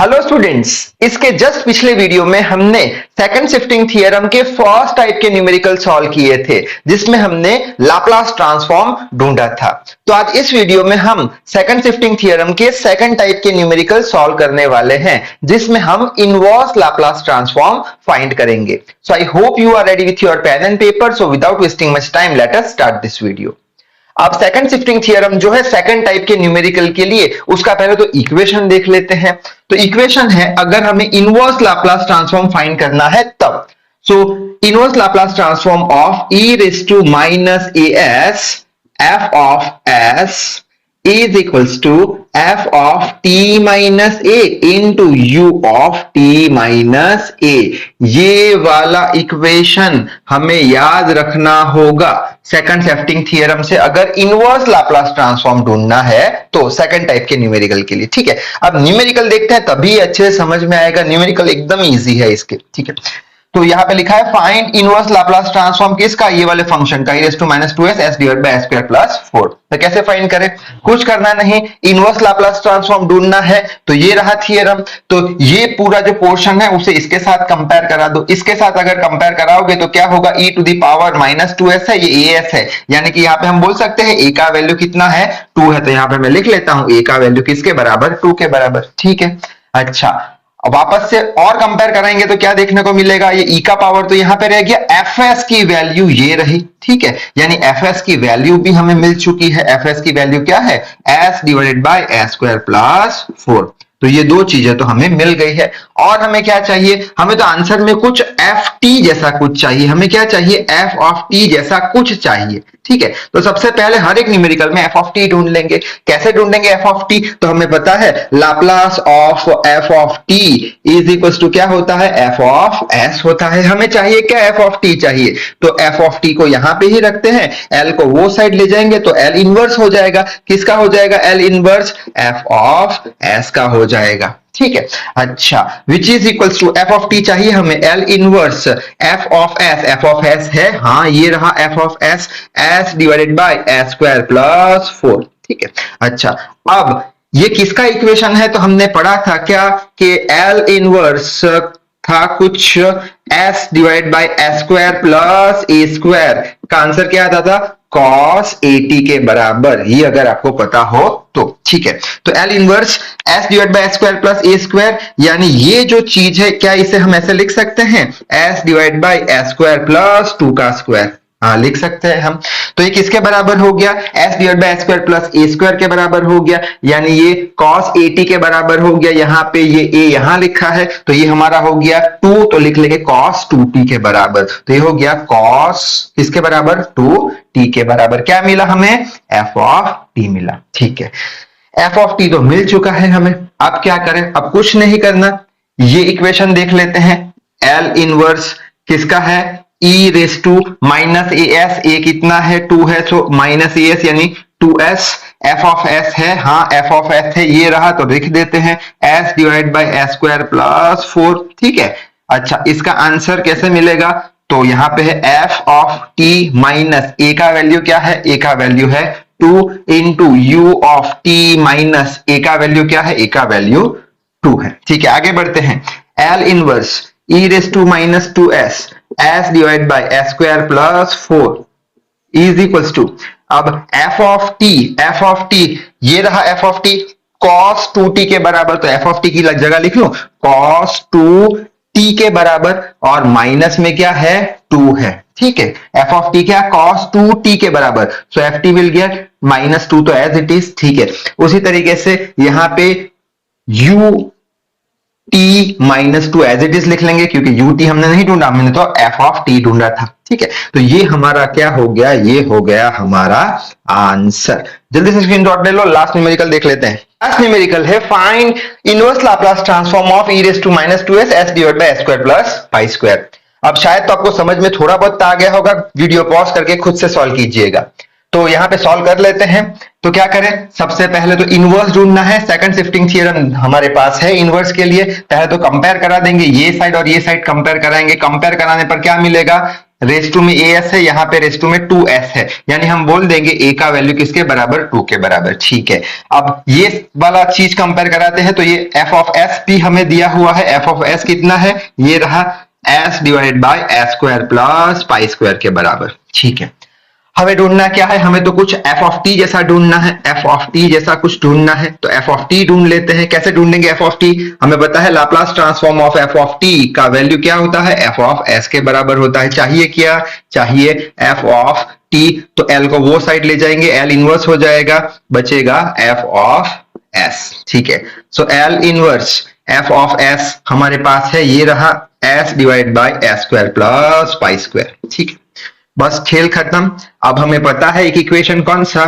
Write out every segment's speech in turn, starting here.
Hello students, इसके just पिछले video में हमने सेकंड शिफ्टिंग थ्योरम के फर्स्ट टाइप के न्यूमेरिकल सॉल्व किए थे जिसमें हमने लाप्लास ट्रांसफॉर्म ढूंढा था। तो आज इस वीडियो में हम सेकंड शिफ्टिंग थ्योरम के सेकंड टाइप के न्यूमेरिकल सॉल्व करने वाले हैं जिसमें हम इनवर्स लाप्लास ट्रांसफॉर्म फाइंड करेंगे। So I hope you are ready with your pen and paper. So without wasting much time let us start this video. अब second shifting theorem जो है सेकंड टाइप के न्यूमेरिकल के लिए, उसका पहले तो इक्वेशन देख लेते हैं। तो इक्वेशन है, अगर हमें इनवर्स लाप्लास ट्रांसफॉर्म फाइंड करना है तब सो inverse Laplace transform of e raised to minus as f of s is equals to f of t minus a into u of t minus a। ये वाला equation हमें याद रखना होगा second shifting theorem से अगर इनवर्स लाप्लास ट्रांसफॉर्म ढूंढना है तो सेकंड टाइप के न्यूमेरिकल के लिए। ठीक है, अब न्यूमेरिकल देखते हैं तभी अच्छे से समझ में आएगा। न्यूमेरिकल एकदम इजी है इसके। ठीक है, तो यहां पे लिखा है फाइंड इनवर्स लाप्लास ट्रांसफॉर्म किसका, ये वाले फंक्शन का, e raised to minus 2s s divided by s square plus 4। तो कैसे फाइंड करें, कुछ करना नहीं, इनवर्स लाप्लास ट्रांसफॉर्म ढूंढना है। तो ये रहा थ्योरम, तो ये पूरा जो पोर्शन है उसे इसके साथ कंपेयर करा दो। इसके साथ अगर कंपेयर कराओगे तो क्या होगा, e to the power minus 2s है, ये as है, यानी कि यहाँ पे हम बोल सकते हैं a का वैल्यू कितना है, 2 है। तो यहाँ पे मैं लिख लेता हूं a का वैल्यू किसके बराबर, 2 के बराबर। ठीक है, अच्छा अब वापस से और कंपेयर कराएंगे तो क्या देखने को मिलेगा, ये e का पावर तो यहां पे रह गया, fs की वैल्यू ये रही। ठीक है, यानी fs की वैल्यू भी हमें मिल चुकी है। fs की वैल्यू क्या है, s divided by s square plus 4। तो ये दो चीजें तो हमें मिल गई है। और हमें क्या चाहिए, हमें तो आंसर में कुछ ft जैसा कुछ चाहिए। हमें क्या चाहिए, f of t जैसा कुछ चाहिए। ठीक है, तो सबसे पहले हर एक न्यूमेरिकल में f of t ढूंढ लेंगे। कैसे ढूंढेंगे f of t, तो हमें पता है Laplace of f of t is equal to क्या होता है, f of s होता है। हमें चाहिए क्या, f of t चाहिए, तो f of t को यहां पे ही रखते हैं, l को वो साइड ले जाएंगे तो l इनवर्स हो जाएगा। किसका हो जाएगा, l inverse f of s का हो जाएगा। ठीक है, अच्छा which is equals to f of t चाहिए हमें, l inverse f of s है, हाँ ये रहा f of s divided by s square plus 4। ठीक है, अच्छा अब ये किसका इक्वेशन है, तो हमने पढ़ा था क्या कि l इनवर्स था कुछ s divide by s square plus a square का आंसर क्या आता था, cos 80 के बराबर, ये अगर आपको पता हो तो। ठीक है, तो L inverse s divide by s square plus a square, यानी ये जो चीज है क्या इसे हम ऐसे लिख सकते हैं, s divide by s square plus 2 का स्क्वायर, हाँ लिख सकते हैं हम। तो ये किसके बराबर हो गया, s divide by s square plus a square के बराबर हो गया, यानी ये cos 80 के बराबर हो गया। यहाँ पे ये a यहाँ लिखा है तो ये हमारा हो गया 2, तो लिख लेंगे cos 2t के बराबर। तो ये हो गया cos किसके बराबर, 2t के बराबर। क्या मिला हमें, f of t मिला। ठीक है, f of t तो मिल चुका है हमें। अब क्या करें, अब कुछ नहीं करना, ये इक्वेशन देख लेते हैं। L इनवर्स किसका है, e raise to minus as, a कितना है, 2 है, सो माइनस as यानी 2s। f of s है, हाँ f of s है, ये रहा तो लिख देते हैं s divide by s square plus 4। ठीक है, अच्छा इसका आंसर कैसे मिलेगा, तो यहाँ पे है f of t minus a का वैल्यू क्या है, a का वैल्यू है 2 into u of t minus a का वैल्यू क्या है, a का वैल्यू 2 है। ठीक है, आगे बढ़ते हैं। L inverse e raise to minus 2s s divide by s square plus 4 is equals to, अब f of t ये रहा f of t cos 2t के बराबर, तो f of t की जगह लिख लो cos 2t के बराबर, और माइनस में क्या है, 2 है। ठीक है, f of t क्या, cos 2t के बराबर, सो ft विल गेट माइनस 2, तो एज इट इज। ठीक है, उसी तरीके से यहां पे u t minus 2 as it is लिख लेंगे, क्योंकि ut हमने नहीं ढूंढा, हमने तो f of t ढूंढा था। ठीक है, तो ये हमारा क्या हो गया, ये हो गया हमारा आंसर। जल्दी से स्क्रीनशॉट ले लो, लास्ट न्यूमेरिकल देख लेते हैं। लास्ट न्यूमेरिकल है find inverse Laplace transform of e raised to minus 2s s divided by s square plus 5 square. अब शायद तो आपको समझ में थोड़ा बहुत आ गया होगा, वीडियो पॉज करके खुद से सॉल्व कीजिएगा। तो यहां पे सॉल्व कर लेते हैं। तो क्या करें, सबसे पहले तो इनवर्स ढूंढना है। सेकंड शिफ्टिंग थ्योरम हमारे पास है इनवर्स के लिए। पहले तो कंपेयर करा देंगे, ये साइड और ये साइड कंपेयर कराएंगे। कंपेयर कराने पर क्या मिलेगा, रेस टू में as है, यहाँ पे रेस टू में 2s है, यानी हम बोल देंगे a का वैल्यू किसके बराबर, 2 के बराबर। ठीक है, अब ये वाला चीज कंपेयर कराते हैं तो ये f ऑफ s भी हमें दिया हुआ है। f ऑफ s कितना है, ये रहा s divided by s square plus pi square के बराबर। ठीक है, हमें ढूंढना क्या है, हमें तो कुछ f ऑफ t जैसा ढूंढना है, f ऑफ t जैसा कुछ ढूंढना है, तो f ऑफ t ढूंढ लेते हैं। कैसे ढूंढेंगे f ऑफ t, हमें पता है Laplace transform of f of t का वैल्यू क्या होता है, f ऑफ s के बराबर होता है। चाहिए क्या, चाहिए f ऑफ t, तो l को वो साइड ले जाएंगे, l इनवर्स हो जाएगा, बचेगा f ऑफ s। ठीक है, so l inverse f of s हमारे पास है, ये रहा s divide by s square plus pi square. ठीक है, बस खेल खत्म। अब हमें पता है एक इक्वेशन कौन सा,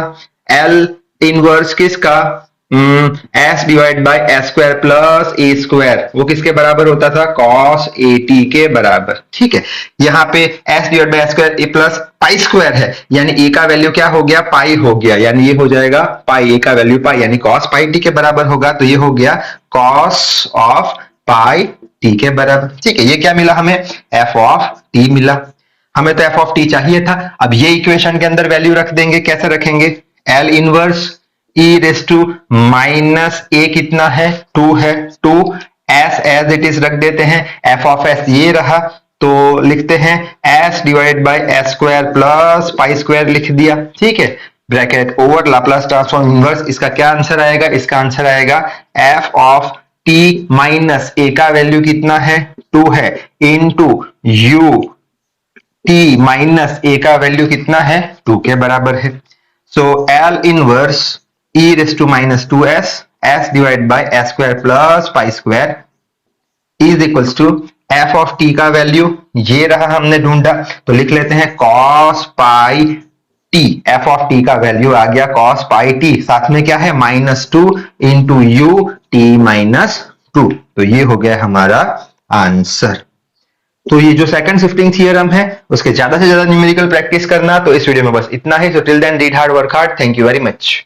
L इनवर्स किसका, s divide by S square plus A square, वो किसके बराबर होता था, cos at के बराबर। ठीक है, यहाँ पे s divide by S square A plus pi square है, यानी a का वैल्यू क्या हो गया, पाई हो गया, यानी ये हो जाएगा पाई, a का वैल्यू पाई, यानी cos पाई t के बराबर होगा, तो ये हो गया cos ऑफ पाई t के बराबर। ठीक है, ये क्या मिला हमें, f ऑफ t मिला। हमें तो f ऑफ t चाहिए था। अब ये इक्वेशन के अंदर वैल्यू रख देंगे, कैसे रखेंगे, L inverse e raise to minus a कितना है, 2 है, 2 s एज इट इज रख देते हैं, f ऑफ s ये रहा, तो लिखते हैं s divide by S square plus pi square लिख दिया। ठीक है, bracket over Laplace transform inverse, इसका क्या आंसर आएगा, इसका आंसर आएगा f of t minus a का वैल्यू कितना है, 2 है, into u t minus a का वैल्यू कितना है, 2 के बराबर है। So L inverse e raise to minus 2s s divide by S square plus pi square is equals to f of t का वैल्यू ये रहा, हमने ढूंढा, तो लिख लेते हैं cos pi t, f of t का वैल्यू आ गया cos पाई t, साथ में क्या है -2 इंटू u t माइनस 2, तो ये हो गया हमारा आंसर। तो ये जो सेकंड शिफ्टिंग थ्योरम है उसके ज्यादा से ज्यादा न्यूमेरिकल प्रैक्टिस करना। तो इस वीडियो में बस इतना ही। So till then read hard, work hard. Thank you very much.